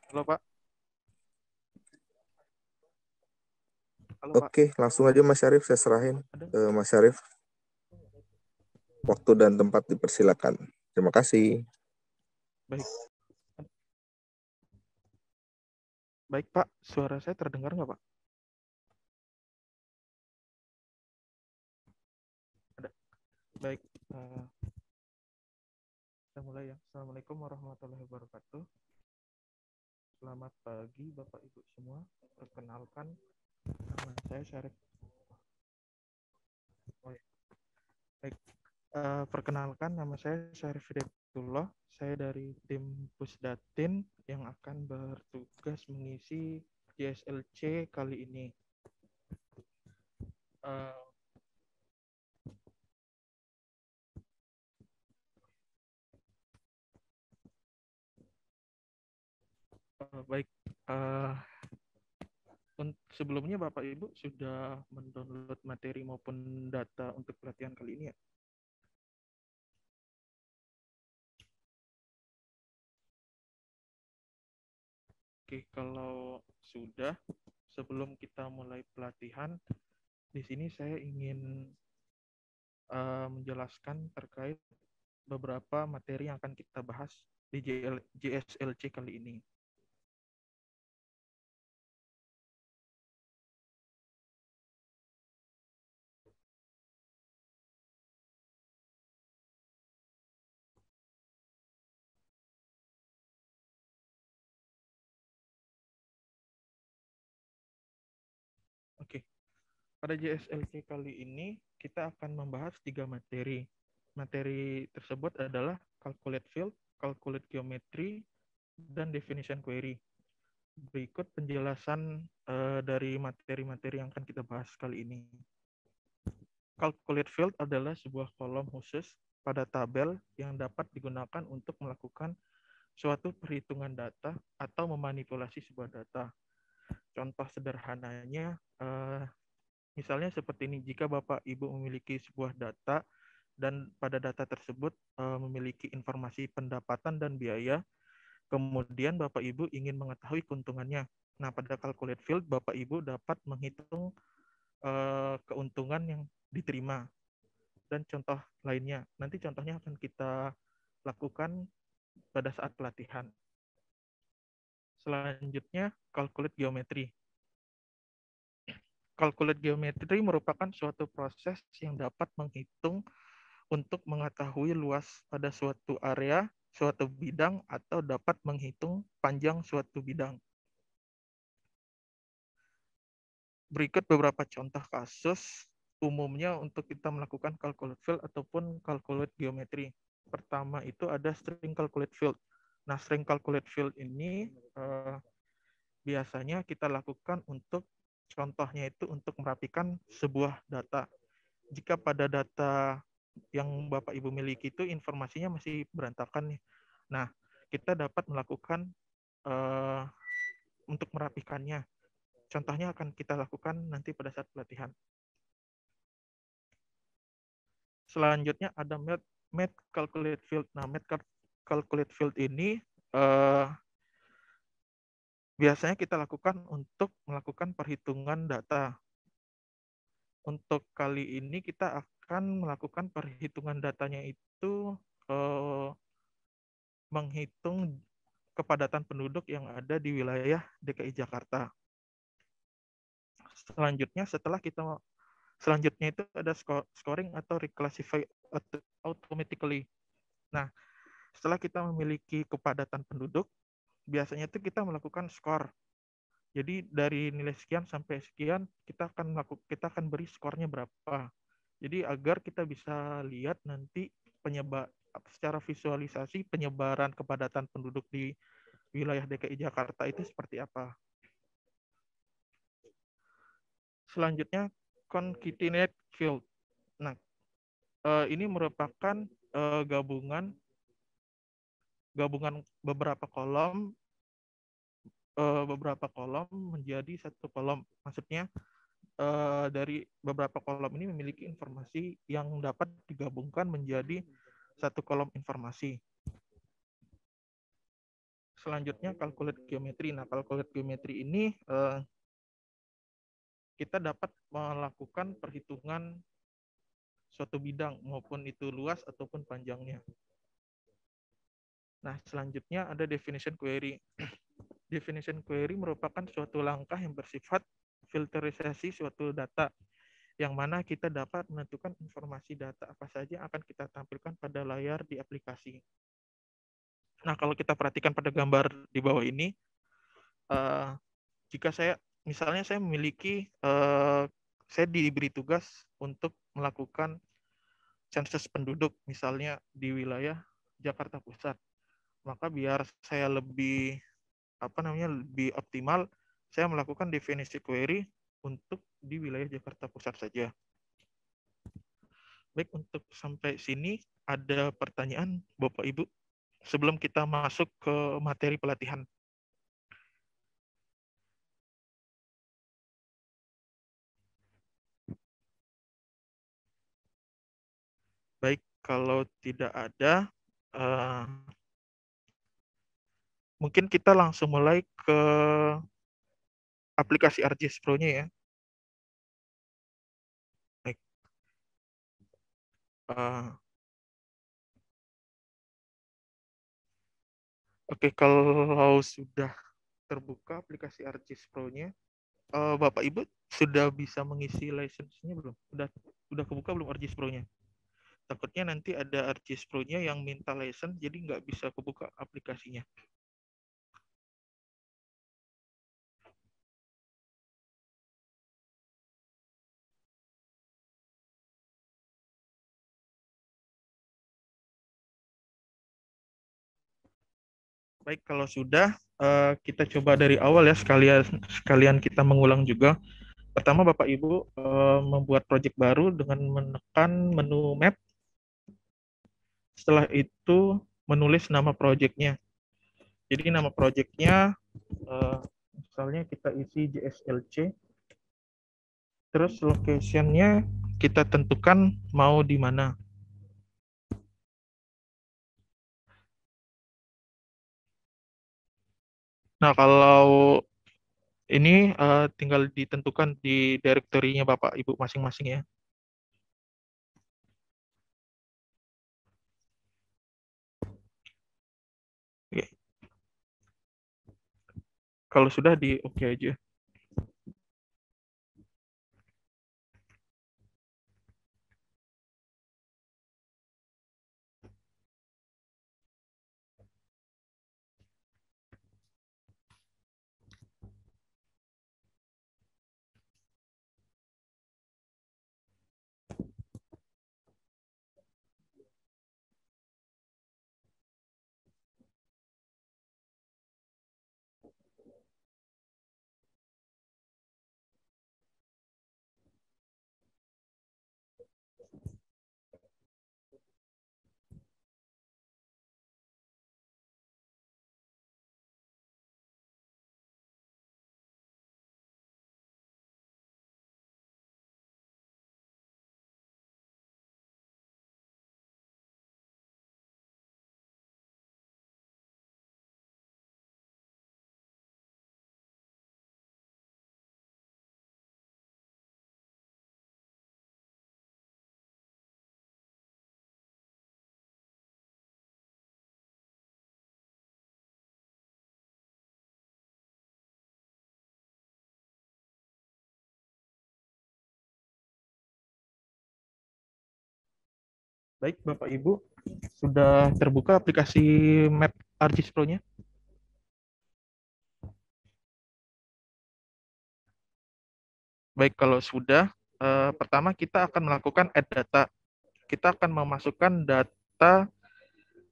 Halo Pak. Halo Pak. Oke, langsung aja Mas Syarif, saya serahin Ada? ke Mas Syarif. Waktu dan tempat dipersilakan. Terima kasih. Baik. Baik Pak. Suara saya terdengar nggak Pak? Ada. Baik. Kita mulai ya. Assalamualaikum warahmatullahi wabarakatuh. Selamat pagi Bapak Ibu semua. Perkenalkan, nama saya Syarif. Oh, ya. Baik. Perkenalkan, nama saya Syarif Hidayatullah. Saya dari tim Pusdatin yang akan bertugas mengisi JSLC kali ini. Eh, Baik. Eh, Sebelumnya Bapak Ibu sudah mendownload materi maupun data untuk pelatihan kali ini ya? Oke, kalau sudah, sebelum kita mulai pelatihan, di sini saya ingin menjelaskan terkait beberapa materi yang akan kita bahas di JSLC kali ini. Oke, pada JSLC kali ini kita akan membahas 3 materi. Materi tersebut adalah calculate field, calculate geometry, dan definition query. Berikut penjelasan dari materi-materi yang akan kita bahas kali ini. Calculate field adalah sebuah kolom khusus pada tabel yang dapat digunakan untuk melakukan suatu perhitungan data atau memanipulasi sebuah data. Contoh sederhananya, misalnya seperti ini, jika Bapak Ibu memiliki sebuah data dan pada data tersebut memiliki informasi pendapatan dan biaya, kemudian Bapak Ibu ingin mengetahui keuntungannya. Nah, pada calculate field, Bapak Ibu dapat menghitung keuntungan yang diterima. Dan contoh lainnya, nanti contohnya akan kita lakukan pada saat pelatihan. Selanjutnya, calculate geometry. Calculate geometry merupakan suatu proses yang dapat menghitung untuk mengetahui luas pada suatu area, suatu bidang, atau dapat menghitung panjang suatu bidang. Berikut beberapa contoh kasus umumnya untuk kita melakukan calculate field ataupun calculate geometry. Pertama itu ada string calculate field. Nah, string calculate field ini biasanya kita lakukan untuk contohnya itu untuk merapikan sebuah data. Jika pada data yang Bapak Ibu miliki itu informasinya masih berantakan nih. Nah, kita dapat melakukan untuk merapikannya. Contohnya akan kita lakukan nanti pada saat pelatihan. Selanjutnya ada math calculate field. Nah, math calculate field ini biasanya kita lakukan untuk melakukan perhitungan data. Untuk kali ini kita akan melakukan perhitungan datanya itu menghitung kepadatan penduduk yang ada di wilayah DKI Jakarta. Selanjutnya itu ada scoring atau reclassify automatically. Nah, setelah kita memiliki kepadatan penduduk, biasanya itu kita melakukan skor. Jadi dari nilai sekian sampai sekian kita akan beri skornya berapa. Jadi agar kita bisa lihat nanti secara visualisasi penyebaran kepadatan penduduk di wilayah DKI Jakarta itu seperti apa. Selanjutnya concatenate field. Nah, ini merupakan gabungan beberapa kolom menjadi satu kolom. Maksudnya dari beberapa kolom ini memiliki informasi yang dapat digabungkan menjadi satu kolom informasi. selanjutnya calculate geometry. Nah, calculate geometry ini kita dapat melakukan perhitungan suatu bidang, maupun itu luas ataupun panjangnya. Nah, selanjutnya ada definition query. Definition query merupakan suatu langkah yang bersifat filterisasi suatu data, yang mana kita dapat menentukan informasi data apa saja yang akan kita tampilkan pada layar di aplikasi. Nah, kalau kita perhatikan pada gambar di bawah ini, jika misalnya saya memiliki, saya diberi tugas untuk melakukan sensus penduduk, misalnya di wilayah Jakarta Pusat, maka biar saya lebih lebih optimal, saya melakukan definisi query untuk di wilayah Jakarta Pusat saja. Baik, untuk sampai sini ada pertanyaan Bapak Ibu sebelum kita masuk ke materi pelatihan? Baik, kalau tidak ada, mungkin kita langsung mulai ke aplikasi ArcGIS Pro-nya ya. Baik. Oke, kalau sudah terbuka aplikasi ArcGIS Pro-nya, Bapak Ibu sudah bisa mengisi license-nya belum? Udah kebuka belum ArcGIS Pro-nya? Takutnya nanti ada ArcGIS Pro-nya yang minta license, jadi nggak bisa kebuka aplikasinya. Baik, kalau sudah, kita coba dari awal ya, sekalian kita mengulang juga. Pertama, Bapak Ibu membuat project baru dengan menekan menu map. Setelah itu menulis nama projectnya. Jadi nama projectnya, misalnya kita isi JSLC. Terus location-nya kita tentukan mau di mana. Nah, kalau ini tinggal ditentukan di direktorinya Bapak Ibu masing-masing ya. Oke. Kalau sudah di oke aja. Baik, Bapak Ibu, sudah terbuka aplikasi Map ArcGIS Pro-nya? Baik, kalau sudah, pertama kita akan melakukan add data. Kita akan memasukkan data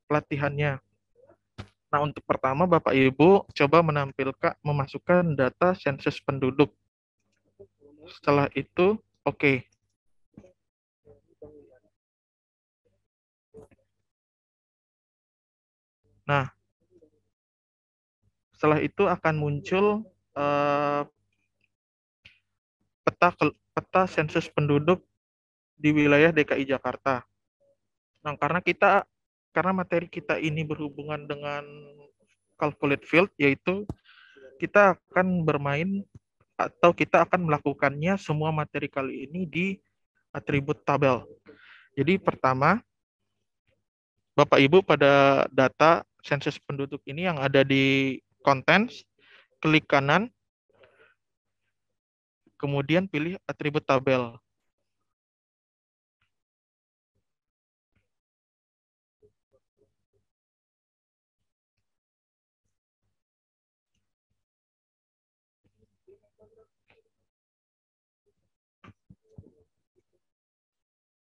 pelatihannya. Nah, untuk pertama Bapak Ibu coba memasukkan data sensus penduduk. Setelah itu, oke. Nah, setelah itu akan muncul peta sensus penduduk di wilayah DKI Jakarta. Nah, karena materi kita ini berhubungan dengan calculate field, yaitu kita akan bermain atau kita akan melakukannya semua materi kali ini di atribut tabel. Jadi pertama, Bapak Ibu pada data sensus penduduk ini yang ada di contents, klik kanan, kemudian pilih atribut tabel.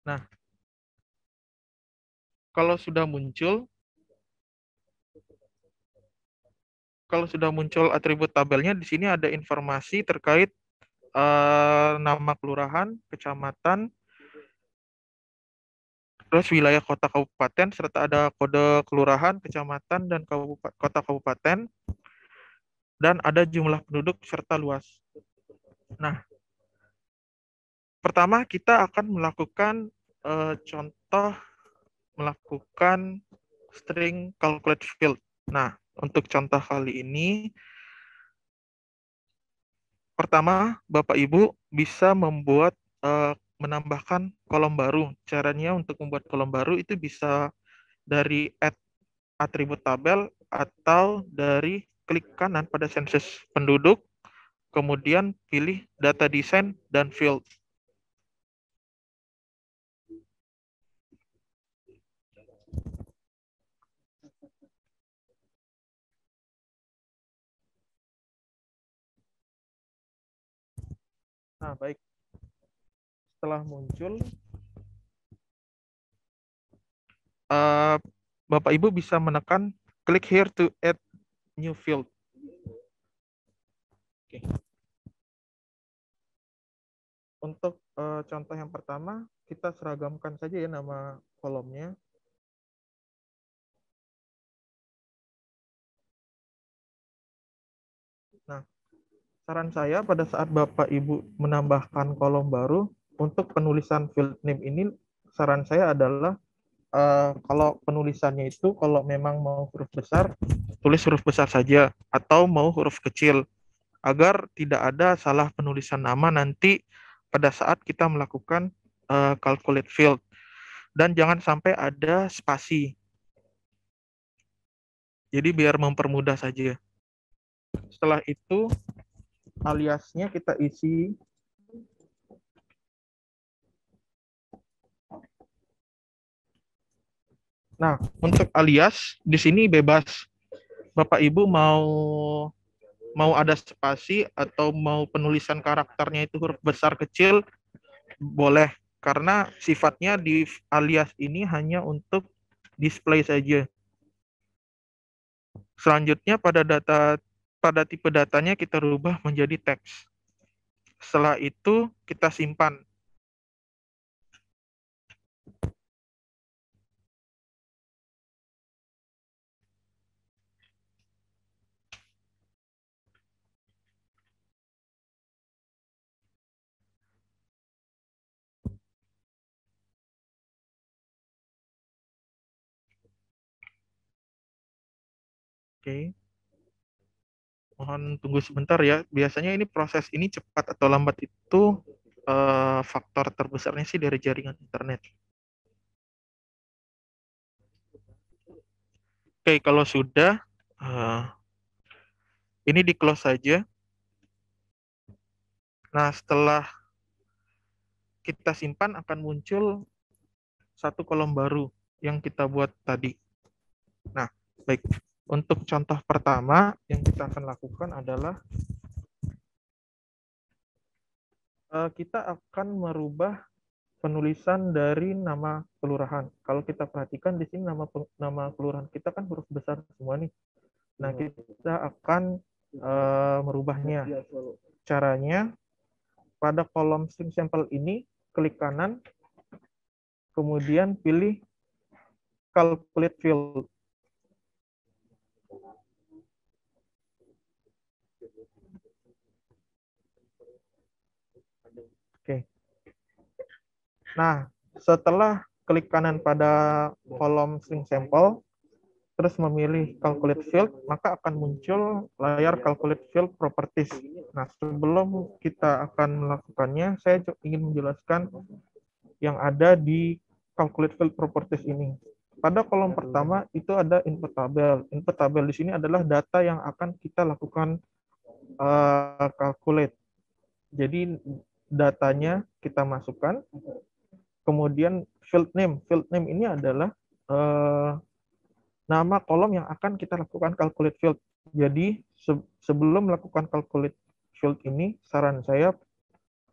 Nah, kalau sudah muncul atribut tabelnya, di sini ada informasi terkait nama kelurahan, kecamatan, terus wilayah kota kabupaten, serta ada kode kelurahan, kecamatan, dan kota kabupaten, dan ada jumlah penduduk serta luas. Nah, pertama kita akan melakukan contoh melakukan string calculate field. Nah, untuk contoh kali ini, pertama Bapak Ibu bisa menambahkan kolom baru. Caranya untuk membuat kolom baru itu bisa dari add atribut tabel atau dari klik kanan pada sensus penduduk, kemudian pilih data design dan field. Nah, baik. Setelah muncul, Bapak Ibu bisa menekan click here to add new field. Oke. Untuk contoh yang pertama, kita seragamkan saja ya nama kolomnya. Nah, saran saya pada saat Bapak Ibu menambahkan kolom baru, untuk penulisan field name ini, saran saya adalah kalau penulisannya itu, kalau memang mau huruf besar, tulis huruf besar saja, atau mau huruf kecil, agar tidak ada salah penulisan nama nanti pada saat kita melakukan calculate field. Dan jangan sampai ada spasi. Jadi biar mempermudah saja. Setelah itu, aliasnya kita isi. Nah, untuk alias di sini bebas. Bapak Ibu mau ada spasi atau mau penulisan karakternya itu huruf besar kecil, boleh. Karena sifatnya di alias ini hanya untuk display saja. Selanjutnya pada tipe datanya kita rubah menjadi teks. Setelah itu kita simpan. Oke. Mohon tunggu sebentar ya. Biasanya ini proses ini cepat atau lambat itu faktor terbesarnya sih dari jaringan internet. Oke, kalau sudah ini di close saja. Nah, setelah kita simpan akan muncul satu kolom baru yang kita buat tadi. Nah, baik. Untuk contoh pertama yang kita akan lakukan adalah kita akan merubah penulisan dari nama kelurahan. Kalau kita perhatikan di sini nama kelurahan kita kan huruf besar semua nih. Nah, kita akan merubahnya. Caranya pada kolom string sampel ini klik kanan, kemudian pilih calculate field. Oke. Nah, setelah klik kanan pada kolom string sampel, terus memilih calculate field, maka akan muncul layar calculate field properties. Nah, sebelum kita akan melakukannya, saya ingin menjelaskan yang ada di calculate field properties ini. Pada kolom pertama itu ada input tabel. Input tabel di sini adalah data yang akan kita lakukan calculate. Jadi datanya kita masukkan, kemudian field name. Field name ini adalah nama kolom yang akan kita lakukan calculate field. Jadi sebelum melakukan calculate field ini, saran saya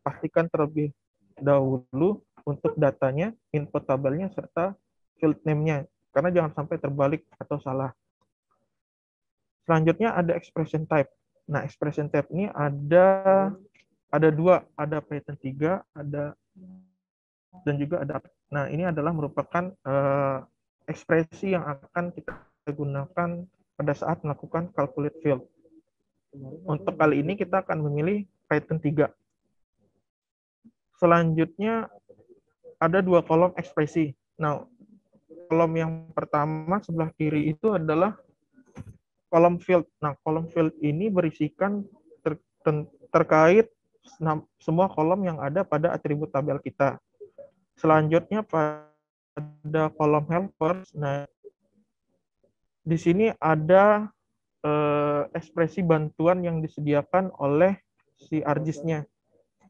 pastikan terlebih dahulu untuk datanya, input tabelnya, serta field name-nya. Karena jangan sampai terbalik atau salah. Selanjutnya ada expression type. Nah, expression type ini ada dua, ada Python 3, dan juga ada. Nah, ini adalah merupakan ekspresi yang akan kita gunakan pada saat melakukan calculate field. Untuk kali ini kita akan memilih Python 3. Selanjutnya ada dua kolom ekspresi. Nah, kolom yang pertama sebelah kiri itu adalah kolom field. Nah, kolom field ini berisikan terkait semua kolom yang ada pada atribut tabel kita. Selanjutnya pada kolom helpers, nah di sini ada ekspresi bantuan yang disediakan oleh si ArcGIS-nya.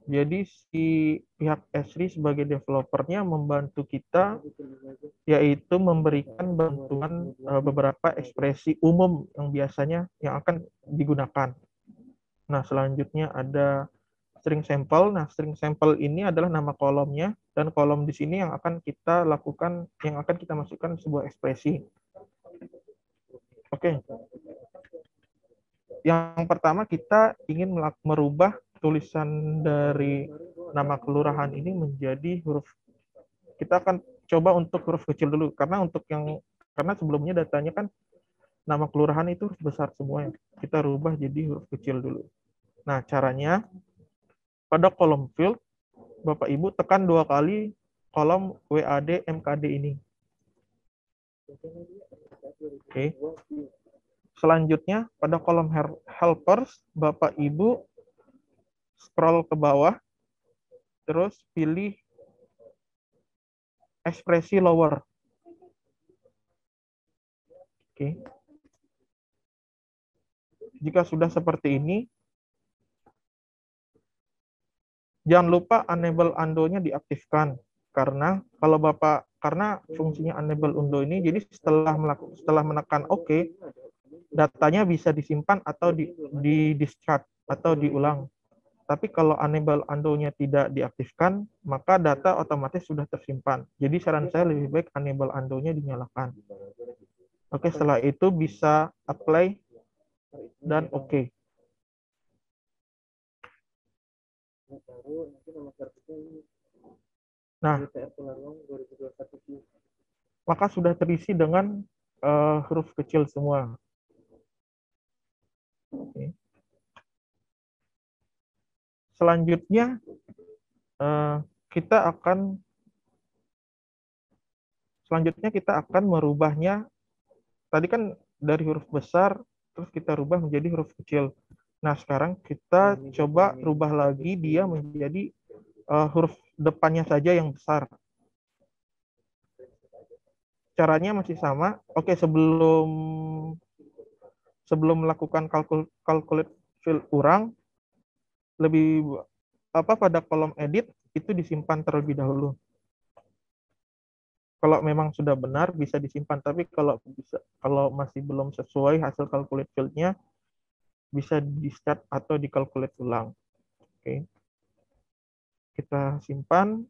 Jadi si pihak Esri sebagai developernya membantu kita, yaitu memberikan bantuan beberapa ekspresi umum yang biasanya yang akan digunakan. Nah, selanjutnya ada string sample. Nah, string sample ini adalah nama kolomnya, dan kolom di sini yang akan kita lakukan, yang akan kita masukkan sebuah ekspresi. Oke. Yang pertama kita ingin merubah tulisan dari nama kelurahan ini menjadi huruf. Kita akan coba untuk huruf kecil dulu, karena sebelumnya datanya kan nama kelurahan itu huruf besar semua. Kita rubah jadi huruf kecil dulu. Nah, caranya pada kolom field, Bapak Ibu tekan 2 kali kolom WAD MKD ini. Oke. Selanjutnya pada kolom helpers, Bapak Ibu scroll ke bawah, terus pilih ekspresi lower. Oke. Jika sudah seperti ini, jangan lupa enable undo-nya diaktifkan, karena fungsinya enable undo ini, jadi setelah menekan OK, datanya bisa disimpan atau di discard atau diulang. Tapi kalau enable undo-nya tidak diaktifkan, maka data otomatis sudah tersimpan. Jadi saran saya lebih baik enable undo-nya dinyalakan. Oke, setelah itu bisa apply dan OK. Nah, maka sudah terisi dengan huruf kecil semua. Oke. Selanjutnya kita akan merubahnya. Tadi kan dari huruf besar terus kita rubah menjadi huruf kecil. Nah, sekarang kita coba rubah lagi dia menjadi huruf depannya saja yang besar. Caranya masih sama. Oke, sebelum melakukan calculate field kurang, pada kolom edit itu disimpan terlebih dahulu. Kalau memang sudah benar bisa disimpan, tapi kalau masih belum sesuai hasil calculate field-nya bisa di-start atau di-calculate ulang. Oke. Kita simpan.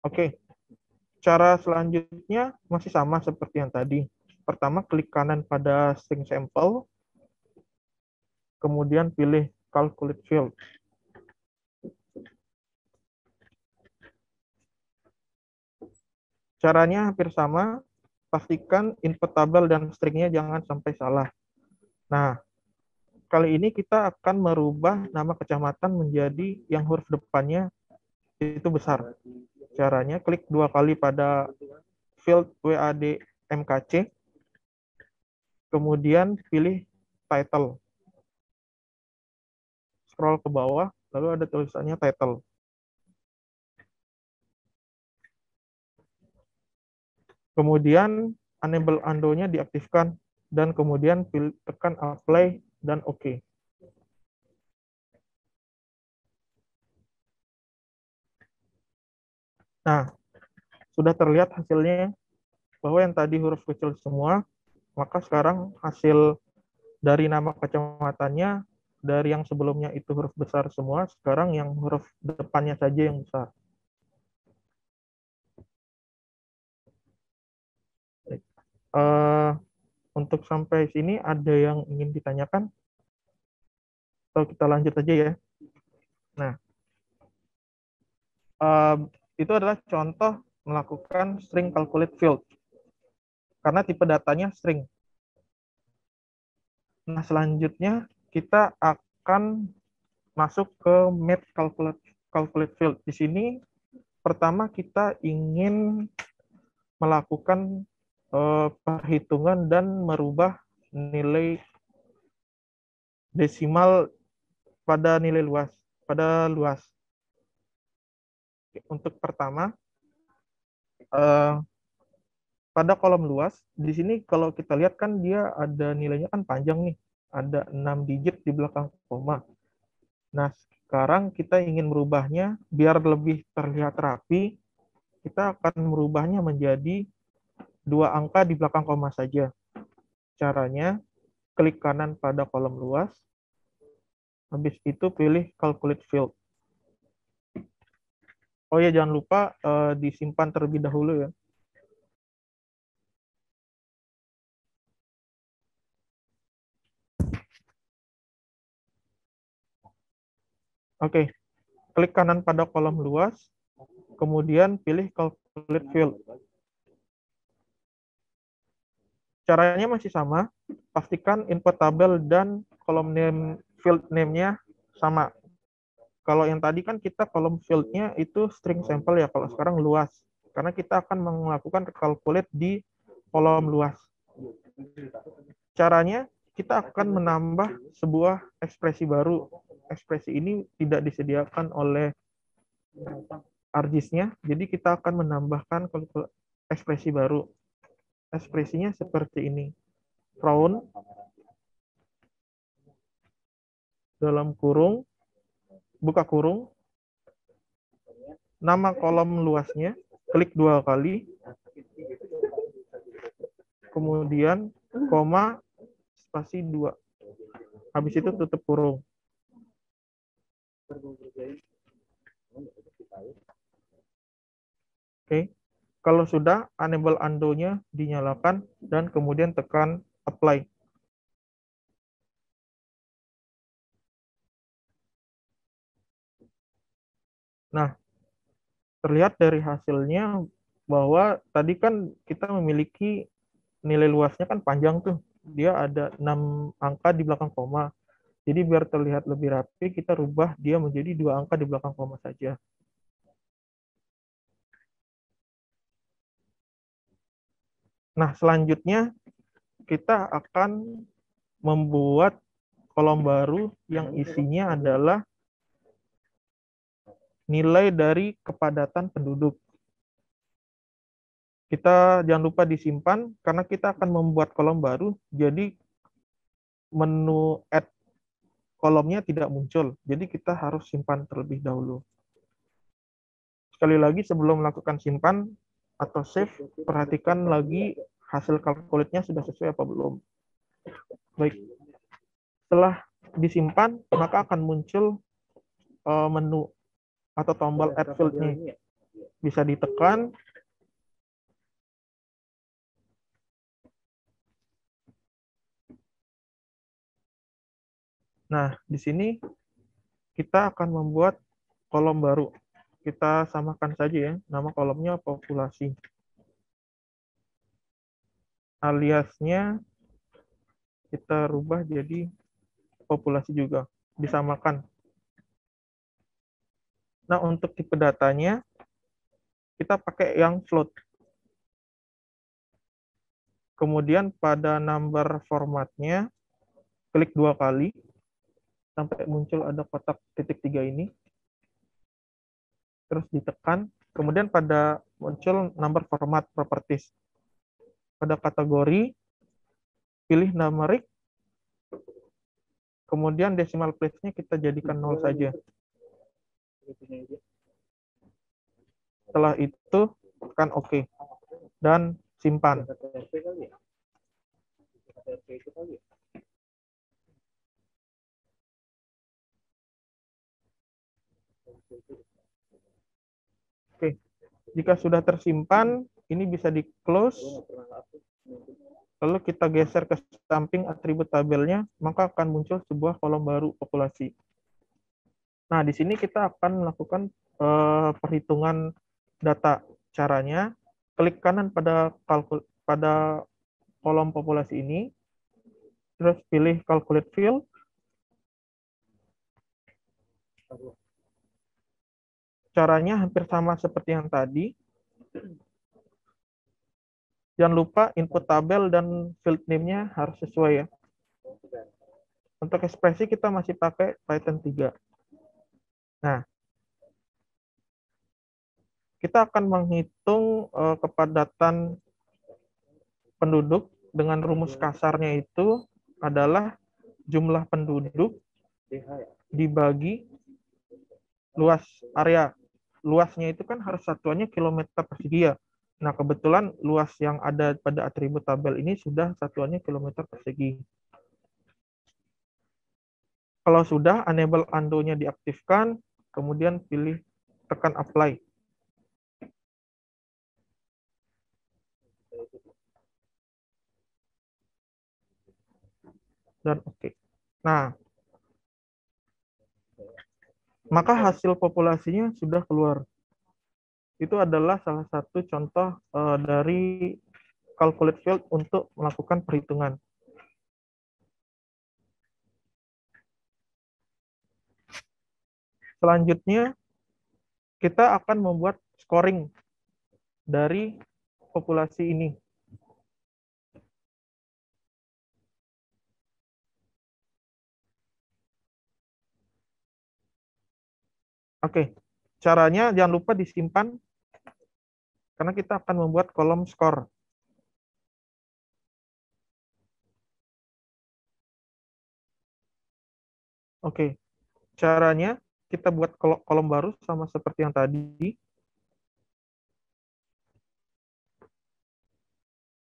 Oke. Cara selanjutnya masih sama seperti yang tadi. Pertama, klik kanan pada string sample, kemudian pilih calculate field. Caranya hampir sama, pastikan input tabel dan stringnya jangan sampai salah. Nah, kali ini kita akan merubah nama kecamatan menjadi yang huruf depannya itu besar. Caranya klik 2 kali pada field WAD MKC, kemudian pilih title. Scroll ke bawah, lalu ada tulisannya title. Kemudian enable undo-nya diaktifkan, dan kemudian tekan apply dan OK. Nah, sudah terlihat hasilnya bahwa yang tadi huruf kecil semua, maka sekarang hasil dari nama kecamatannya, dari yang sebelumnya itu huruf besar semua, sekarang yang huruf depannya saja yang besar. Untuk sampai sini ada yang ingin ditanyakan? Atau kita lanjut aja ya? Nah, itu adalah contoh melakukan string calculate field. Karena tipe datanya string. Nah, selanjutnya kita akan masuk ke map calculate field. Di sini pertama kita ingin melakukan perhitungan dan merubah nilai desimal pada nilai luas, Untuk pertama, pada kolom luas, di sini kalau kita lihat kan dia ada nilainya kan panjang nih, ada 6 digit di belakang koma. Nah, sekarang kita ingin merubahnya biar lebih terlihat rapi, kita akan merubahnya menjadi 2 angka di belakang koma saja. Caranya, klik kanan pada kolom luas, habis itu pilih calculate field. Oh ya, jangan lupa disimpan terlebih dahulu ya. Oke, klik kanan pada kolom luas, kemudian pilih calculate field. Caranya masih sama, pastikan input tabel dan kolom name field name-nya sama. Kalau yang tadi kan kita kolom field-nya itu string sampel ya, kalau sekarang luas. Karena kita akan melakukan calculate di kolom luas. Caranya, kita akan menambah sebuah ekspresi baru. Ekspresi ini tidak disediakan oleh ArcGIS-nya, jadi kita akan menambahkan ekspresi baru. Ekspresinya seperti ini. Round, dalam kurung, buka kurung, nama kolom luasnya, klik 2 kali, kemudian koma, spasi 2. Habis itu tutup kurung. Oke. Kalau sudah, enable undo-nya dinyalakan dan kemudian tekan apply. Nah, terlihat dari hasilnya bahwa tadi kan kita memiliki nilai luasnya kan panjang tuh. Dia ada 6 angka di belakang koma. Jadi biar terlihat lebih rapi, kita rubah dia menjadi 2 angka di belakang koma saja. Nah, selanjutnya kita akan membuat kolom baru yang isinya adalah nilai dari kepadatan penduduk. Kita jangan lupa disimpan karena kita akan membuat kolom baru, jadi menu add kolomnya tidak muncul. Jadi kita harus simpan terlebih dahulu. Sekali lagi sebelum melakukan simpan atau save, perhatikan lagi hasil calculate-nya sudah sesuai apa belum. Baik. Setelah disimpan, maka akan muncul menu atau tombol add field-nya. Bisa ditekan. Nah, di sini kita akan membuat kolom baru. Kita samakan saja ya, nama kolomnya populasi. Aliasnya kita rubah jadi populasi juga, disamakan. Nah, untuk tipe datanya, kita pakai yang float. Kemudian pada number formatnya, klik 2 kali, sampai muncul ada kotak titik 3 ini. Terus ditekan, kemudian pada muncul number format properties. Pada kategori, pilih numeric, kemudian decimal place-nya kita jadikan 0 saja. Setelah itu, tekan OK. Dan simpan. Oke, jika sudah tersimpan, ini bisa di-close. Lalu kita geser ke samping atribut tabelnya, maka akan muncul sebuah kolom baru populasi. Nah, di sini kita akan melakukan perhitungan data. Caranya, klik kanan pada kolom populasi ini, terus pilih calculate field. Caranya hampir sama seperti yang tadi. Jangan lupa input tabel dan field name-nya harus sesuai ya. Untuk ekspresi kita masih pakai Python 3. Nah, kita akan menghitung kepadatan penduduk dengan rumus kasarnya itu adalah jumlah penduduk dibagi luas area. Luasnya itu kan harus satuannya kilometer persegi ya. Nah, kebetulan luas yang ada pada atribut tabel ini sudah satuannya kilometer persegi. Kalau sudah, enable undo-nya diaktifkan, kemudian pilih tekan apply. Dan oke. Nah, maka hasil populasinya sudah keluar. Itu adalah salah satu contoh dari calculate field untuk melakukan perhitungan. Selanjutnya, kita akan membuat scoring dari populasi ini. Oke, caranya jangan lupa disimpan, karena kita akan membuat kolom skor. Oke, caranya kita buat kolom baru sama seperti yang tadi.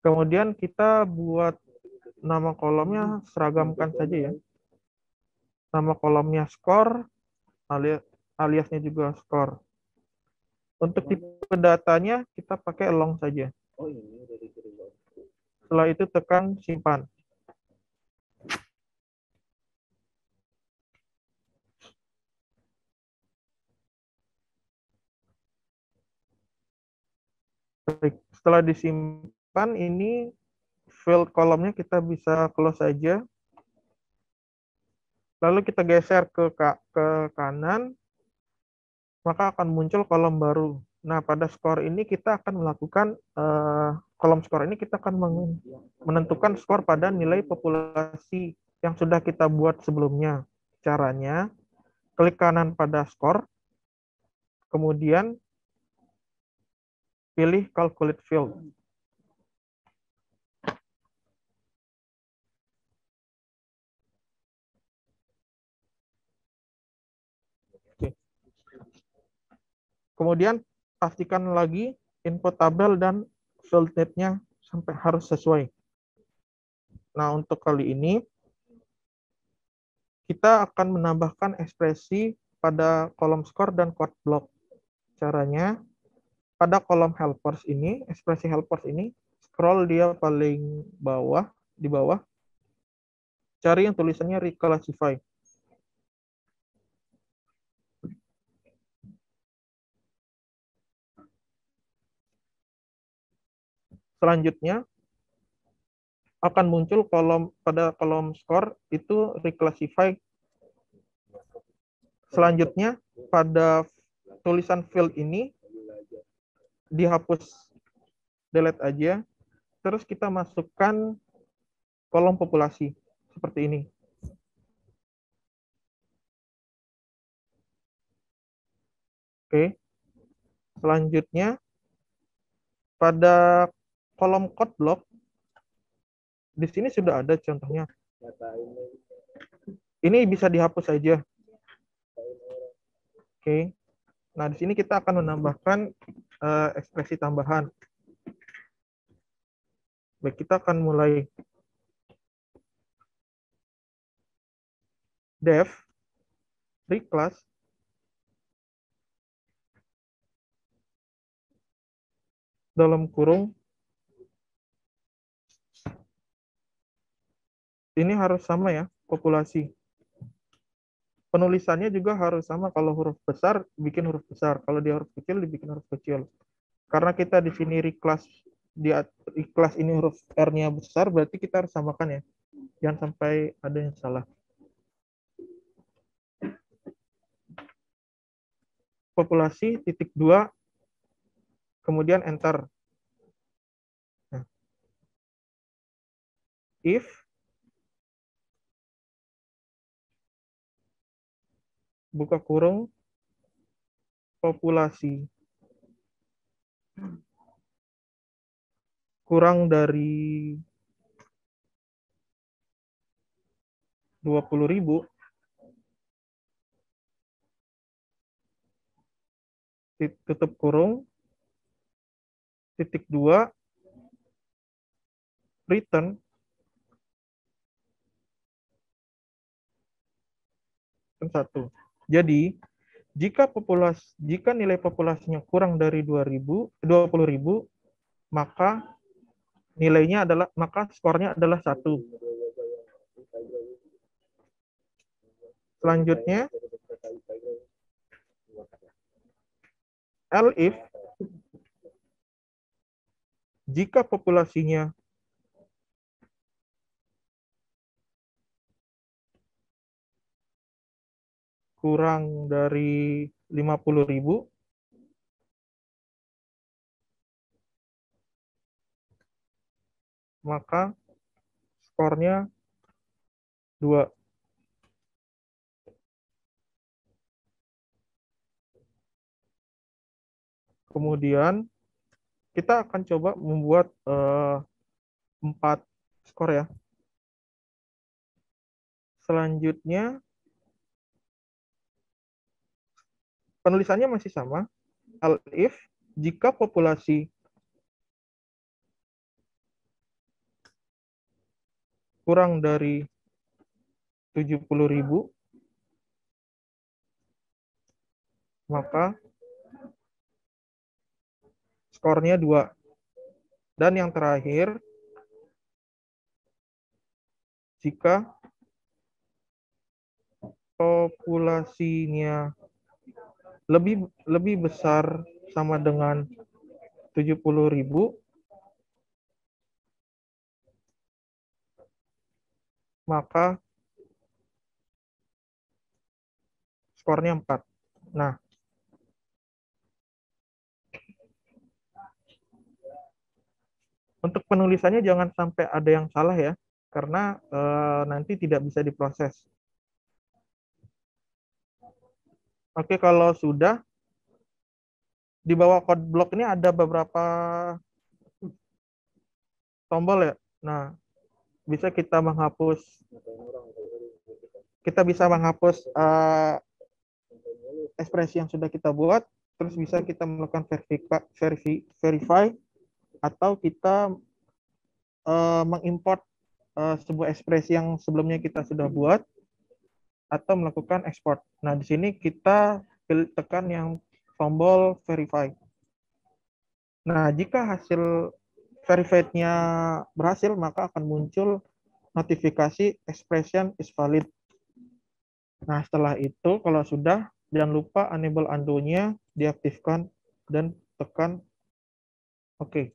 Kemudian kita buat nama kolomnya seragamkan saja ya. Nama kolomnya skor, aliasnya juga skor. Untuk tipe datanya kita pakai long saja. Setelah itu tekan simpan. Baik, setelah disimpan ini field kolomnya kita bisa close saja. Lalu kita geser ke kanan, maka akan muncul kolom baru. Nah, pada skor ini kita akan melakukan kolom skor ini kita akan menentukan skor pada nilai populasi yang sudah kita buat sebelumnya. Caranya, klik kanan pada skor, kemudian pilih calculate field. Kemudian pastikan lagi input tabel dan field name-nya sampai harus sesuai. Nah, untuk kali ini kita akan menambahkan ekspresi pada kolom skor dan quote block. Caranya, pada kolom helpers ini, ekspresi helpers ini, scroll dia paling bawah, di bawah, cari yang tulisannya reclassify. Selanjutnya akan muncul pada kolom skor itu reclassify. Selanjutnya pada tulisan field ini dihapus, delete aja. Terus kita masukkan kolom populasi seperti ini. Oke. Selanjutnya pada kolom code block di sini sudah ada contohnya. Ini bisa dihapus saja. Oke. Nah, di sini kita akan menambahkan ekspresi tambahan. Baik, kita akan mulai def reclass dalam kurung ini harus sama ya, populasi. Penulisannya juga harus sama, kalau huruf besar bikin huruf besar, kalau dia huruf kecil dibikin huruf kecil. Karena kita di sini reclass, di reclass ini huruf R-nya besar, berarti kita harus samakan ya. Jangan sampai ada yang salah. Populasi titik 2, kemudian enter. Nah, if buka kurung populasi kurang dari 20.000, tutup kurung, titik 2, return satu. Jadi jika nilai populasinya kurang dari 20.000, maka skornya adalah 1. Selanjutnya elif jika populasinya kurang dari 50.000, maka skornya 2. Kemudian kita akan coba membuat 4 skor ya. Selanjutnya penulisannya masih sama. Elif jika populasi kurang dari 70.000, maka skornya 2. Dan yang terakhir, jika populasinya lebih besar sama dengan 70.000, maka skornya 4. Nah, untuk penulisannya jangan sampai ada yang salah ya, karena nanti tidak bisa diproses. Oke, kalau sudah, di bawah code block ini ada beberapa tombol ya. Nah, kita bisa menghapus ekspresi yang sudah kita buat, terus bisa kita melakukan verify, atau kita mengimport sebuah ekspresi yang sebelumnya kita sudah buat, atau melakukan export. Nah, di sini kita tekan yang tombol verify. Nah, jika hasil verified-nya berhasil, maka akan muncul notifikasi expression is valid. Nah, setelah itu kalau sudah, jangan lupa enable undo-nya diaktifkan dan tekan OK.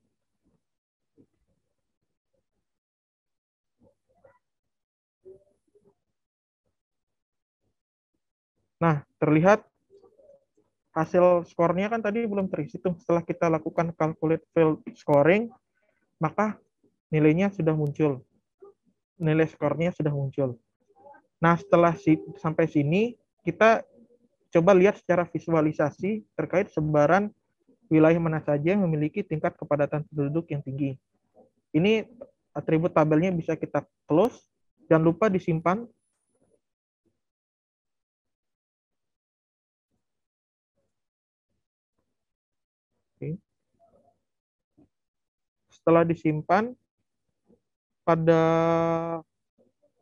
Nah, terlihat hasil skornya kan tadi belum terisi tuh. Setelah kita lakukan calculate field scoring, maka nilainya sudah muncul. Nilai skornya sudah muncul. Nah, setelah sampai sini, kita coba lihat secara visualisasi terkait sebaran wilayah mana saja yang memiliki tingkat kepadatan penduduk yang tinggi. Ini atribut tabelnya bisa kita close. Jangan lupa disimpan. Oke. Setelah disimpan, pada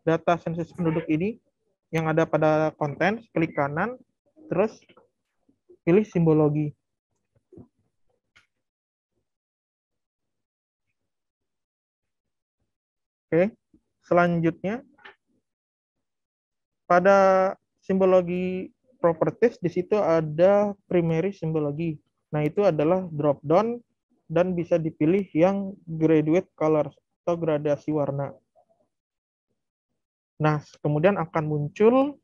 data sensus penduduk ini, yang ada pada konten, klik kanan, terus pilih simbologi. Oke, selanjutnya, pada simbologi properties, di situ ada primary simbologi. Nah, itu adalah drop down dan bisa dipilih yang graduate colors atau gradasi warna. Nah, kemudian akan muncul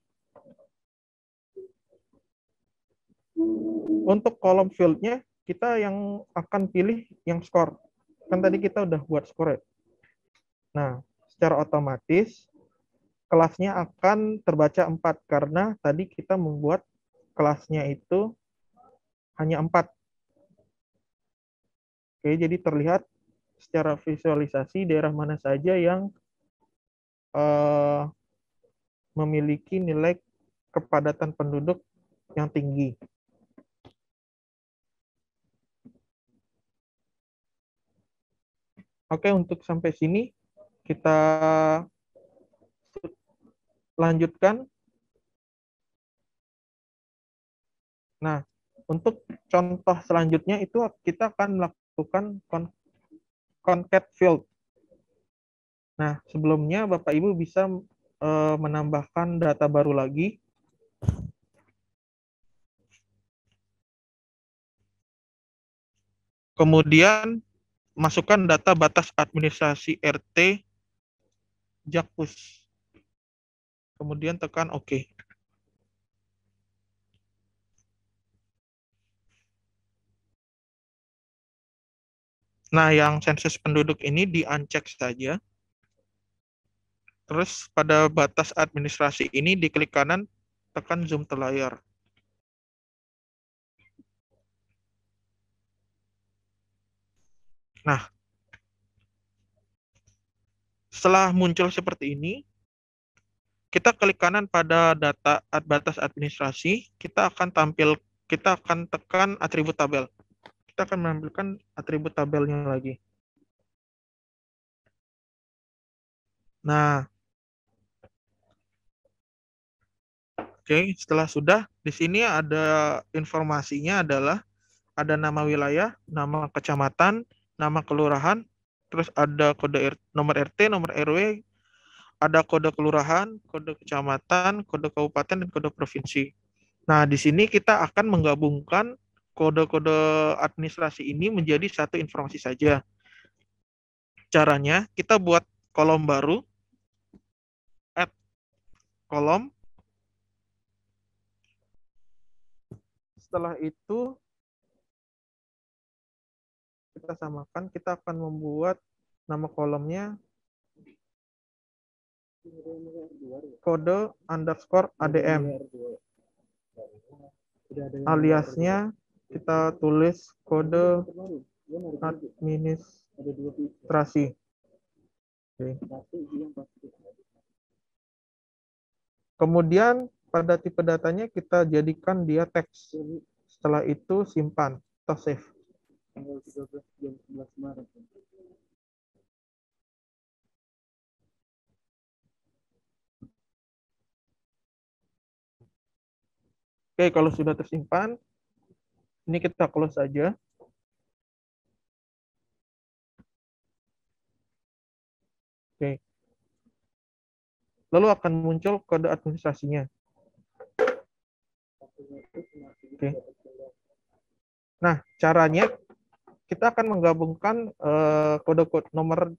untuk kolom field-nya, kita yang akan pilih yang score. Kan tadi kita udah buat score ya. Nah, secara otomatis kelasnya akan terbaca 4 karena tadi kita membuat kelasnya itu hanya 4. Oke, jadi terlihat secara visualisasi daerah mana saja yang memiliki nilai kepadatan penduduk yang tinggi. Oke, untuk sampai sini kita lanjutkan. Nah, untuk contoh selanjutnya itu kita akan melakukan concat field. Nah, sebelumnya Bapak Ibu bisa menambahkan data baru lagi. Kemudian masukkan data batas administrasi RT Jakpus. Kemudian tekan OK. Nah, yang sensus penduduk ini di-uncheck saja. Terus pada batas administrasi ini diklik kanan, tekan zoom to layar. Nah, setelah muncul seperti ini, kita klik kanan pada data batas administrasi, kita akan tekan atribut tabel. Kita akan menampilkan atribut tabelnya lagi. Nah, oke, setelah sudah, di sini ada informasinya adalah ada nama wilayah, nama kecamatan, nama kelurahan, terus ada kode nomor RT, nomor RW, ada kode kelurahan, kode kecamatan, kode kabupaten, dan kode provinsi. Nah, di sini kita akan menggabungkan kode-kode administrasi ini menjadi satu informasi saja. Caranya, kita buat kolom baru, add kolom. Setelah itu, kita samakan, kita akan membuat nama kolomnya kode underscore ADM. Aliasnya kita tulis kode administrasi. Oke. Kemudian pada tipe datanya kita jadikan dia teks. Setelah itu simpan atau save. Oke, kalau sudah tersimpan, ini kita close saja. Oke. Lalu akan muncul kode administrasinya. Oke. Nah, caranya kita akan menggabungkan kode-kode nomor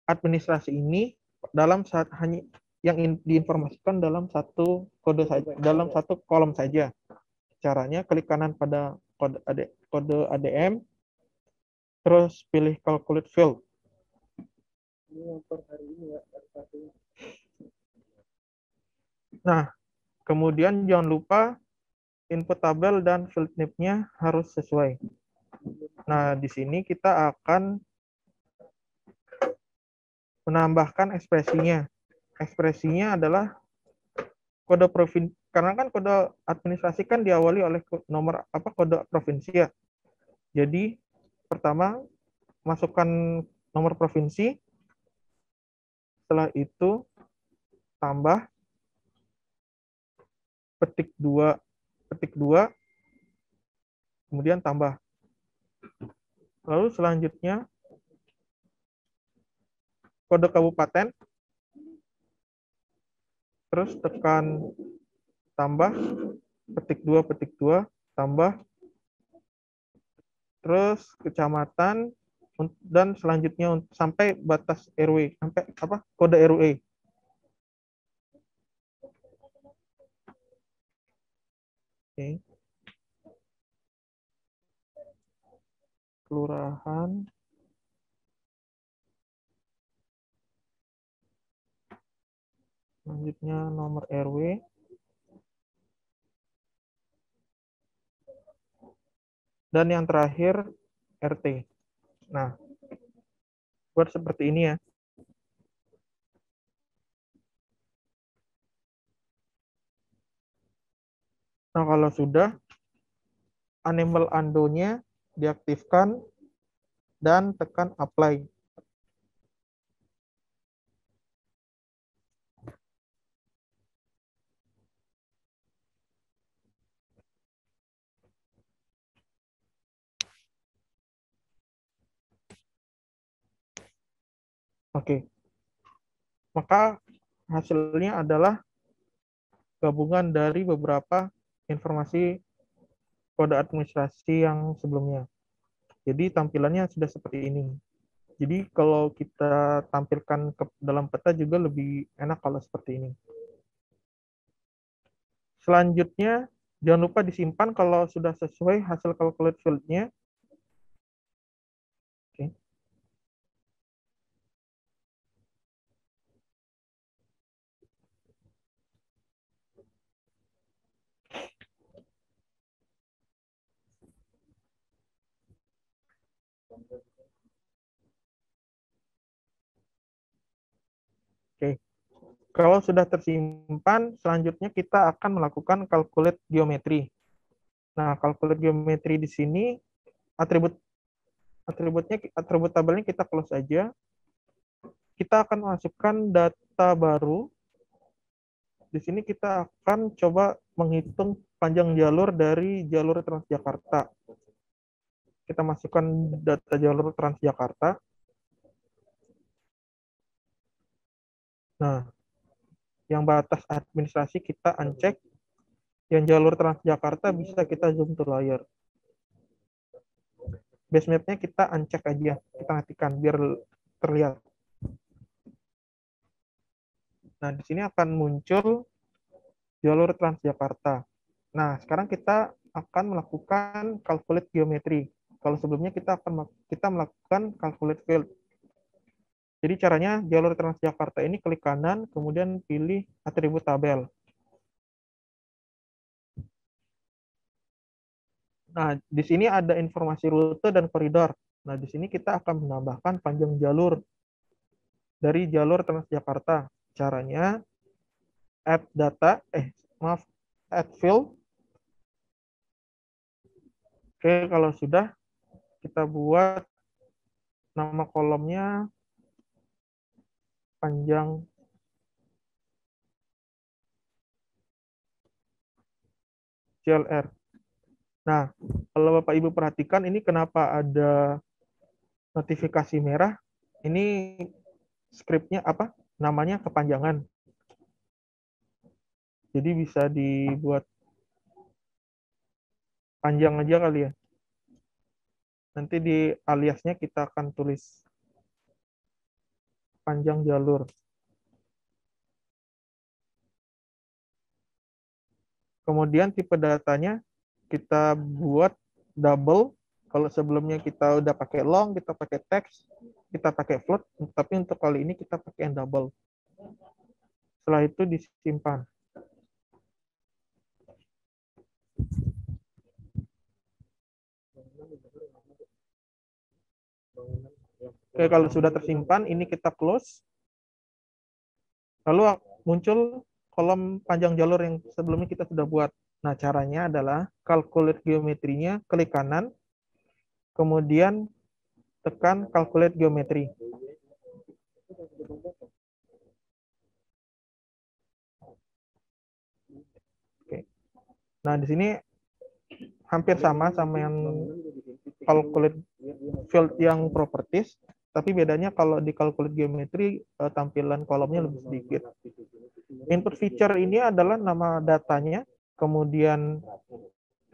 administrasi ini dalam hanya yang diinformasikan dalam satu kode saja, dalam satu kolom saja. Caranya klik kanan pada kode ADM, terus pilih calculate field. Nah, kemudian jangan lupa input tabel dan field name-nya harus sesuai. Nah, di sini kita akan menambahkan ekspresinya. Ekspresinya adalah kode provinsi, karena kan kode administrasi kan diawali oleh nomor kode provinsi ya. Jadi pertama masukkan nomor provinsi, setelah itu tambah petik 2, kemudian tambah. Lalu selanjutnya kode kabupaten, terus tekan tambah, petik 2, tambah, terus kecamatan, dan selanjutnya sampai batas RW, sampai kode RW. Oke. Kelurahan, selanjutnya nomor RW, dan yang terakhir RT. Nah, buat seperti ini ya. Nah, kalau sudah, enable undo-nya diaktifkan dan tekan apply. Oke. Maka hasilnya adalah gabungan dari beberapa informasi kode administrasi yang sebelumnya. Jadi tampilannya sudah seperti ini. Jadi kalau kita tampilkan ke dalam peta juga lebih enak kalau seperti ini. Selanjutnya, jangan lupa disimpan kalau sudah sesuai hasil calculate field-nya. Oke. Oke. Kalau sudah tersimpan, selanjutnya kita akan melakukan calculate geometri. Nah, calculate geometri di sini atribut tabelnya kita close aja. Kita akan masukkan data baru. Di sini kita akan coba menghitung panjang jalur dari jalur Transjakarta. Kita masukkan data jalur Transjakarta. Nah, yang batas administrasi kita uncheck. Yang jalur Transjakarta bisa kita zoom to layar. Base map-nya kita uncheck aja, kita matikan biar terlihat. Nah, di sini akan muncul jalur Transjakarta. Nah, sekarang kita akan melakukan calculate geometri. Kalau sebelumnya kita melakukan calculate field. Jadi caranya jalur Transjakarta ini klik kanan, kemudian pilih atribut tabel. Nah, di sini ada informasi rute dan koridor. Nah, di sini kita akan menambahkan panjang jalur dari jalur Transjakarta. Caranya add data, add field. Oke, kalau sudah, kita buat nama kolomnya panjang CLR. Nah, kalau Bapak Ibu perhatikan ini kenapa ada notifikasi merah? Ini skripnya apa? Namanya kepanjangan. Jadi bisa dibuat panjang aja kali ya. Nanti di aliasnya kita akan tulis panjang jalur. Kemudian tipe datanya kita buat double. Kalau sebelumnya kita udah pakai long, kita pakai text, kita pakai float, tapi untuk kali ini kita pakai yang double. Setelah itu disimpan. Oke, kalau sudah tersimpan, ini kita close. Lalu muncul kolom panjang jalur yang sebelumnya kita sudah buat. Nah, caranya adalah calculate geometrinya, klik kanan, kemudian tekan calculate geometri. Oke. Nah, di sini hampir sama yang calculate field yang properties, tapi bedanya kalau di calculate geometri tampilan kolomnya lebih sedikit. Input feature ini adalah nama datanya, kemudian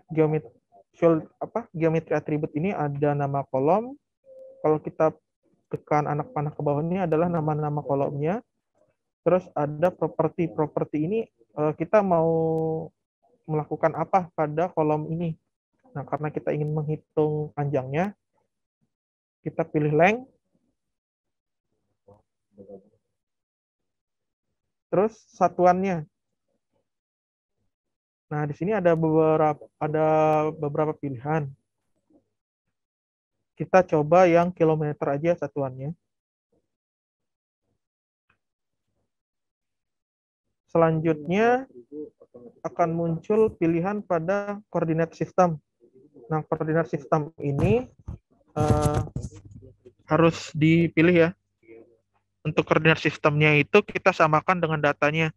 geometri field geometri atribut ini ada nama kolom. Kalau kita tekan anak panah ke bawah ini adalah nama-nama kolomnya. Terus ada properti ini kita mau melakukan apa pada kolom ini. Nah, karena kita ingin menghitung panjangnya, kita pilih length. Terus satuannya. Nah, di sini ada beberapa pilihan. Kita coba yang kilometer aja satuannya. Selanjutnya akan muncul pilihan pada koordinat sistem. Nah, koordinat sistem ini harus dipilih ya. Untuk koordinat sistemnya itu kita samakan dengan datanya.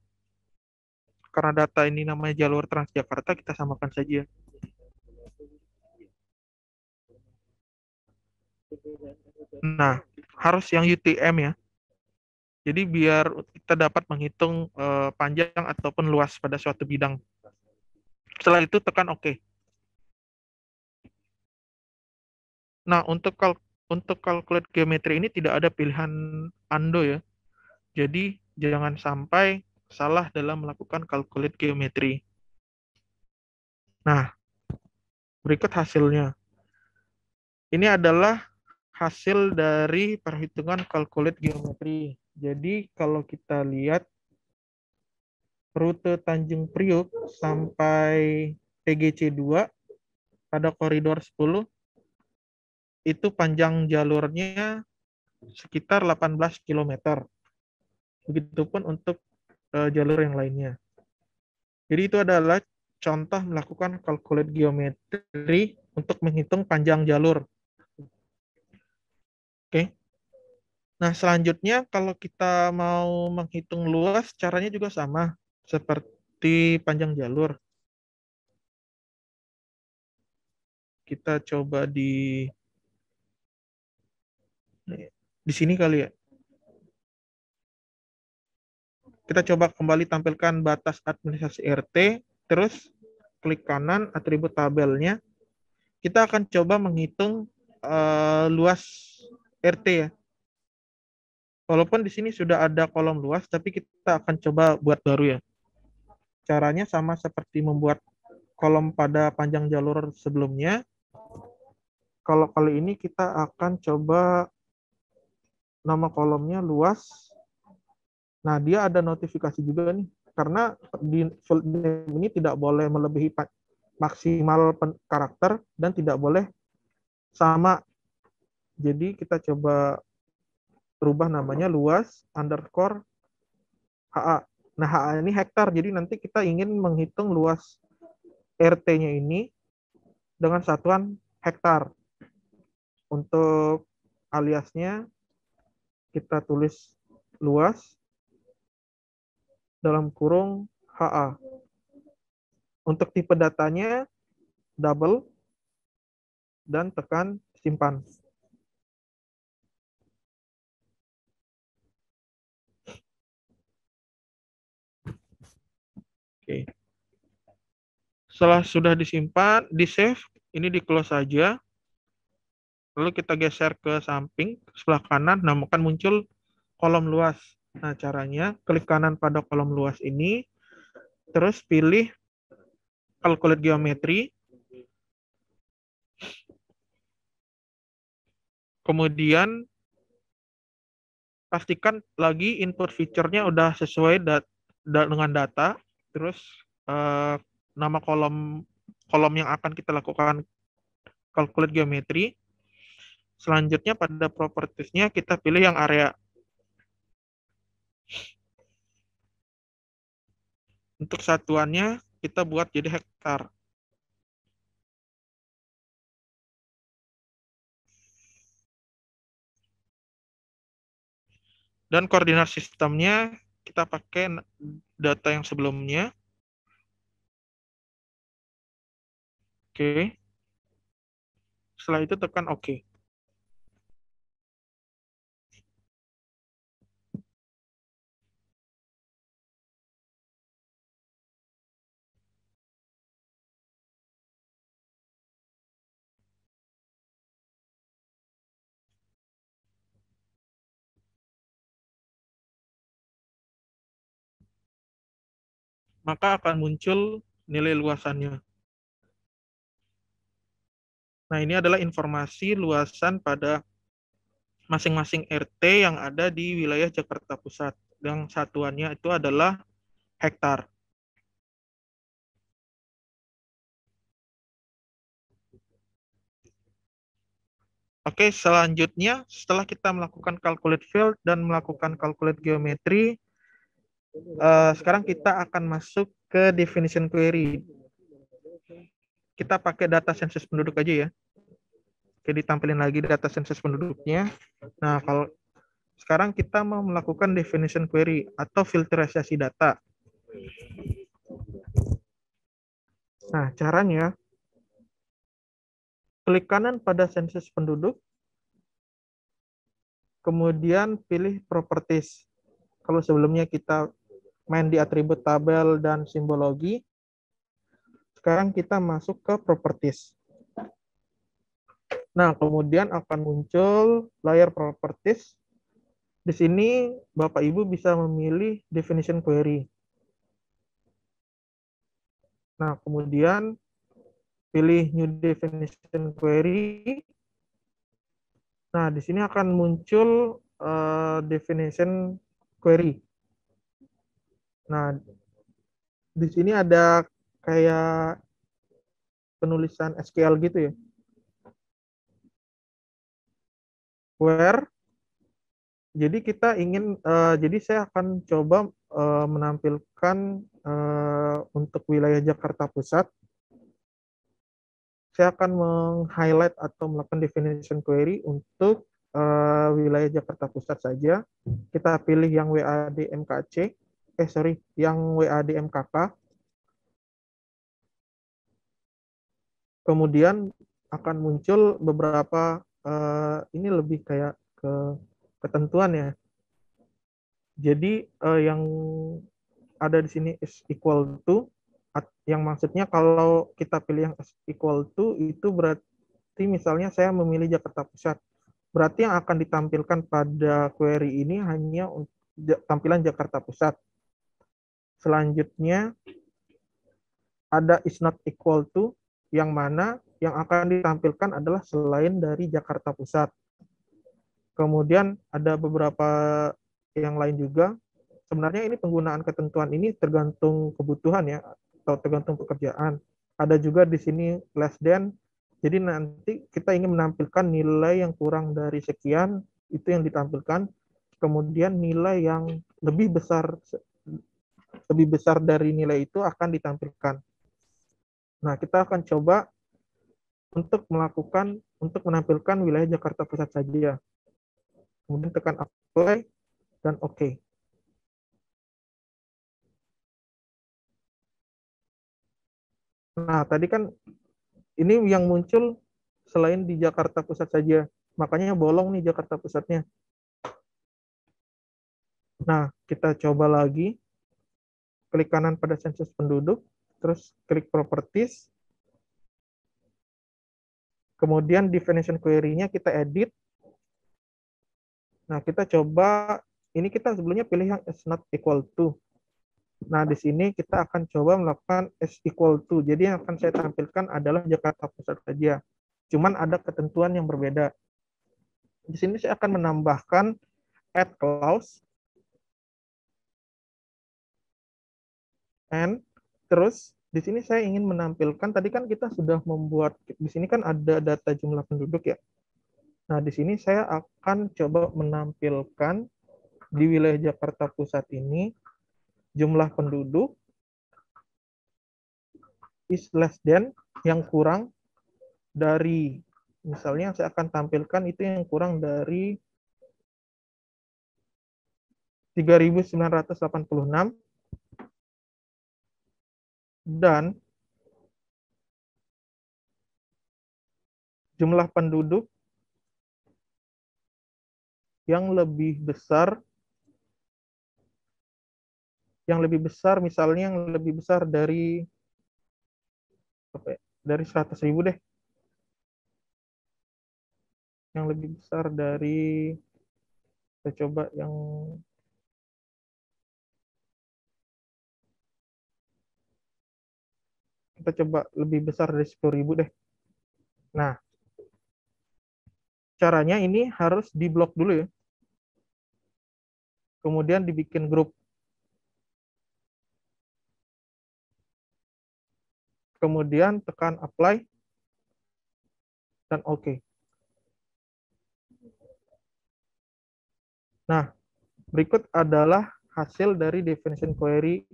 Karena data ini namanya jalur Transjakarta, kita samakan saja. Nah, harus yang UTM ya. Jadi biar kita dapat menghitung panjang ataupun luas pada suatu bidang. Setelah itu tekan OK. Nah, untuk calculate geometri ini tidak ada pilihan undo ya. Jadi jangan sampai salah dalam melakukan calculate geometri. Nah, berikut hasilnya. Ini adalah hasil dari perhitungan calculate geometri. Jadi kalau kita lihat rute Tanjung Priuk sampai TGC 2 pada koridor 10 itu panjang jalurnya sekitar 18 km. Begitupun untuk jalur yang lainnya. Jadi itu adalah contoh melakukan calculate geometri untuk menghitung panjang jalur. Oke. Nah, selanjutnya kalau kita mau menghitung luas, caranya juga sama seperti panjang jalur. Kita coba di sini kali ya. Kita coba kembali tampilkan batas administrasi RT, terus klik kanan atribut tabelnya. Kita akan coba menghitung luas RT ya. Walaupun di sini sudah ada kolom luas, tapi kita akan coba buat baru ya. Caranya sama seperti membuat kolom pada panjang jalur sebelumnya. Kalau kali ini kita akan coba nama kolomnya luas. Nah, dia ada notifikasi juga nih. Karena di field name ini tidak boleh melebihi maksimal karakter dan tidak boleh sama. Jadi kita coba rubah namanya luas underscore HA. Nah, HA ini hektar. Jadi nanti kita ingin menghitung luas RT-nya ini dengan satuan hektar. Untuk aliasnya kita tulis luas dalam kurung HA. Untuk tipe datanya double dan tekan simpan. Oke. Setelah sudah disimpan, di save, ini di close saja. Lalu kita geser ke samping, sebelah kanan, nah akan muncul kolom luas. Nah, caranya klik kanan pada kolom luas ini, terus pilih calculate geometri, Kemudian pastikan lagi input feature-nya udah sesuai dengan data. Terus nama kolom yang akan kita lakukan calculate geometry. Selanjutnya pada propertiesnya kita pilih yang area. Untuk satuannya kita buat jadi hektar. Dan koordinat sistemnya kita pakai data yang sebelumnya. Oke. Setelah itu tekan OK. Maka akan muncul nilai luasannya. Nah, ini adalah informasi luasan pada masing-masing RT yang ada di wilayah Jakarta Pusat. Yang satuannya itu adalah hektar. Oke, selanjutnya setelah kita melakukan calculate field dan melakukan calculate geometry, sekarang kita akan masuk ke definition query. Kita pakai data sensus penduduk aja ya. Oke, ditampilin lagi data sensus penduduknya. Nah, kalau sekarang kita mau melakukan definition query atau filterisasi data. Nah, caranya klik kanan pada sensus penduduk, kemudian pilih properties. Kalau sebelumnya kita main di atribut tabel dan simbologi, sekarang kita masuk ke properties. Nah, kemudian akan muncul layar properties. Di sini Bapak Ibu bisa memilih definition query. Nah, kemudian pilih new definition query. Nah, di sini akan muncul definition query. Nah, di sini ada kayak penulisan SQL gitu ya. Where, jadi kita ingin, jadi saya akan coba menampilkan untuk wilayah Jakarta Pusat. Saya akan meng-highlight atau melakukan definition query untuk wilayah Jakarta Pusat saja. Kita pilih yang WAD MKC, yang WAD MKK. Kemudian akan muncul beberapa, ini lebih kayak ke ketentuan ya. Jadi yang ada di sini is equal to, yang maksudnya kalau kita pilih yang is equal to itu berarti misalnya saya memilih Jakarta Pusat. Berarti yang akan ditampilkan pada query ini hanya tampilan Jakarta Pusat. Selanjutnya ada is not equal to, yang mana yang akan ditampilkan adalah selain dari Jakarta Pusat. Kemudian ada beberapa yang lain juga. Sebenarnya ini penggunaan ketentuan ini tergantung kebutuhan ya, atau tergantung pekerjaan. Ada juga di sini less than. Jadi nanti kita ingin menampilkan nilai yang kurang dari sekian, itu yang ditampilkan. Kemudian nilai yang lebih besar dari nilai itu akan ditampilkan. Nah, kita akan coba untuk menampilkan wilayah Jakarta Pusat saja. Kemudian tekan apply dan OK. Nah, tadi kan ini yang muncul selain di Jakarta Pusat saja. Makanya bolong nih Jakarta Pusatnya. Nah, kita coba lagi. Klik kanan pada sensus penduduk, terus klik properties. Kemudian definition query-nya kita edit. Nah, kita coba, ini kita sebelumnya pilih yang is not equal to. Nah, di sini kita akan coba melakukan is equal to. Jadi yang akan saya tampilkan adalah Jakarta Pusat saja. Cuman ada ketentuan yang berbeda. Di sini saya akan menambahkan add clause and terus di sini saya ingin menampilkan, tadi kan kita sudah membuat, di sini kan ada data jumlah penduduk ya. Nah, di sini saya akan coba menampilkan di wilayah Jakarta Pusat ini jumlah penduduk is less than, yang kurang dari, misalnya yang saya akan tampilkan itu yang kurang dari 3.986 dan jumlah penduduk yang lebih besar, misalnya yang lebih besar dari apa ya, dari 100.000 deh, yang lebih besar dari, kita coba yang lebih besar dari 10.000 deh. Nah, caranya ini harus diblok dulu ya, kemudian dibikin grup, kemudian tekan apply dan oke. Nah, berikut adalah hasil dari definition query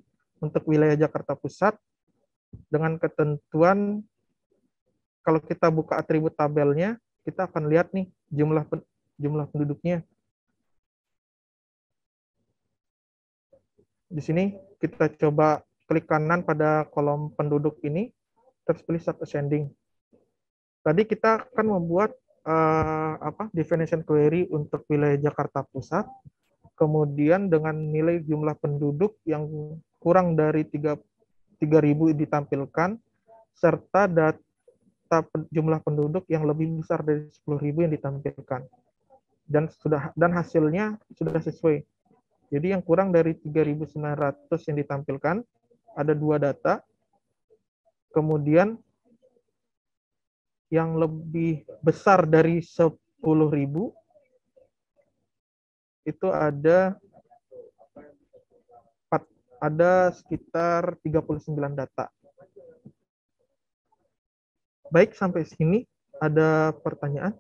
untuk wilayah Jakarta Pusat dengan ketentuan. Kalau kita buka atribut tabelnya, kita akan lihat nih jumlah penduduknya. Di sini kita coba klik kanan pada kolom penduduk ini, terus pilih sub ascending. Tadi kita akan membuat definition query untuk wilayah Jakarta Pusat, kemudian dengan nilai jumlah penduduk yang kurang dari 3.000 ditampilkan, serta data jumlah penduduk yang lebih besar dari 10.000 yang ditampilkan. Dan hasilnya sudah sesuai. Jadi yang kurang dari 3.900 yang ditampilkan, ada 2 data. Kemudian yang lebih besar dari 10.000 itu ada sekitar 39 data. Baik, sampai sini ada pertanyaan?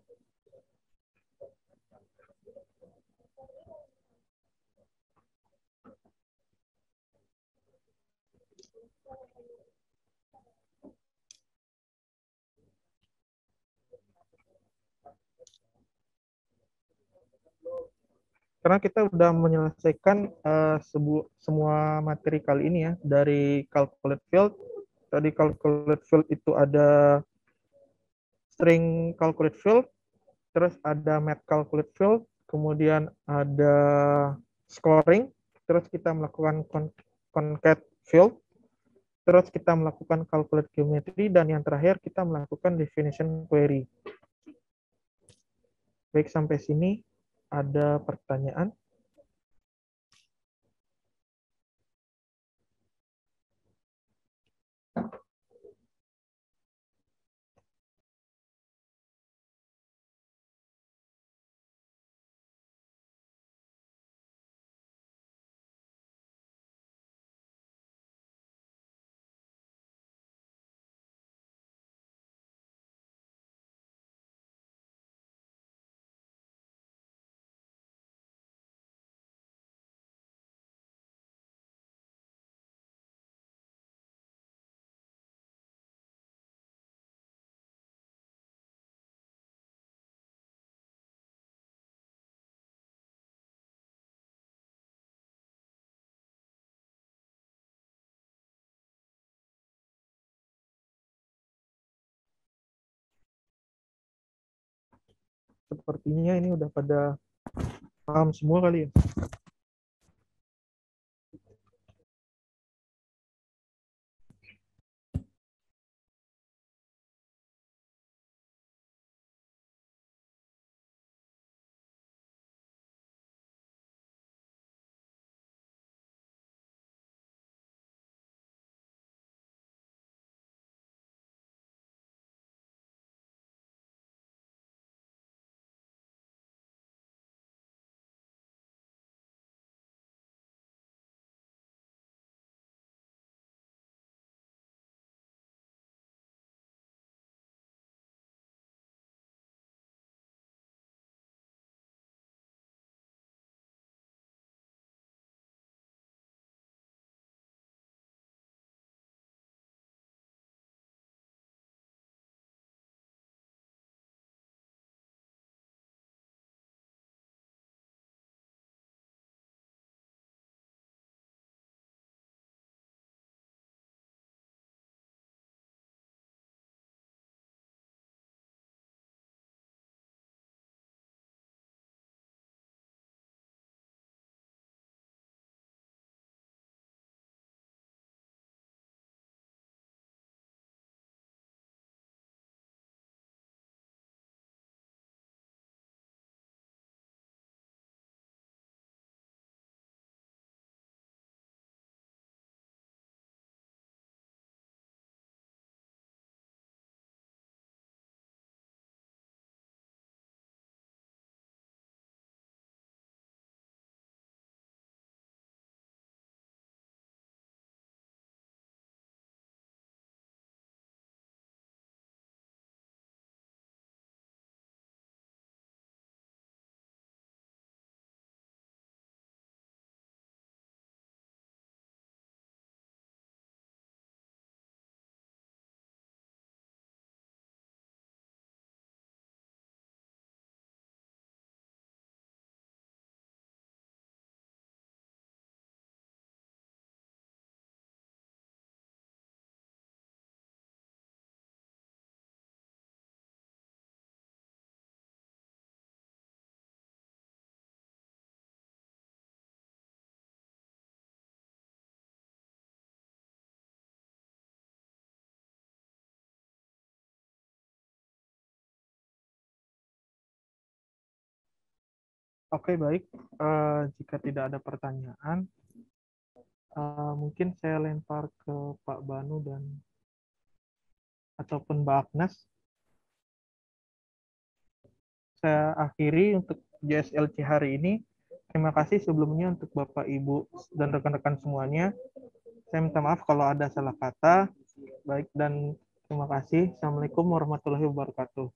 Karena kita sudah menyelesaikan semua materi kali ini ya, dari calculate field. Tadi calculate field itu ada string calculate field, terus ada math calculate field, kemudian ada scoring, terus kita melakukan concat field, terus kita melakukan calculate geometry, dan yang terakhir kita melakukan definition query. Baik, sampai sini ada pertanyaan? Sepertinya ini udah pada paham semua kali ya. Oke, baik. Jika tidak ada pertanyaan, mungkin saya lempar ke Pak Banu dan ataupun Mbak Agnes. Saya akhiri untuk JSLC hari ini. Terima kasih sebelumnya untuk Bapak, Ibu, dan rekan-rekan semuanya. Saya minta maaf kalau ada salah kata. Baik, dan terima kasih. Assalamualaikum warahmatullahi wabarakatuh.